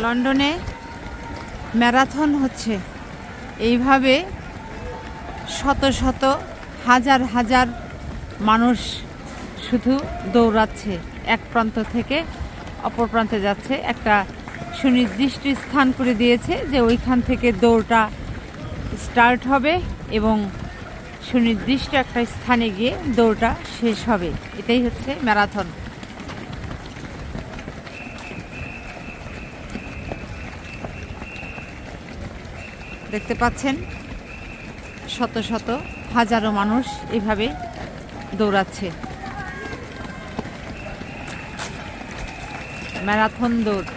লন্ডনে ম্যারাথন হচ্ছে, এইভাবে শত শত হাজার হাজার মানুষ শুধু দৌড়াচ্ছে, এক প্রান্ত থেকে অপর প্রান্তে যাচ্ছে। একটা সুনির্দিষ্ট স্থান করে দিয়েছে যে ওইখান থেকে দৌড়টা স্টার্ট হবে এবং সুনির্দিষ্ট একটা স্থানে গিয়ে দৌড়টা শেষ হবে। এটাই হচ্ছে ম্যারাথন। দেখতে পাচ্ছেন শত শত হাজারো মানুষ এভাবে দৌড়াচ্ছে, ম্যারাথন দৌড়।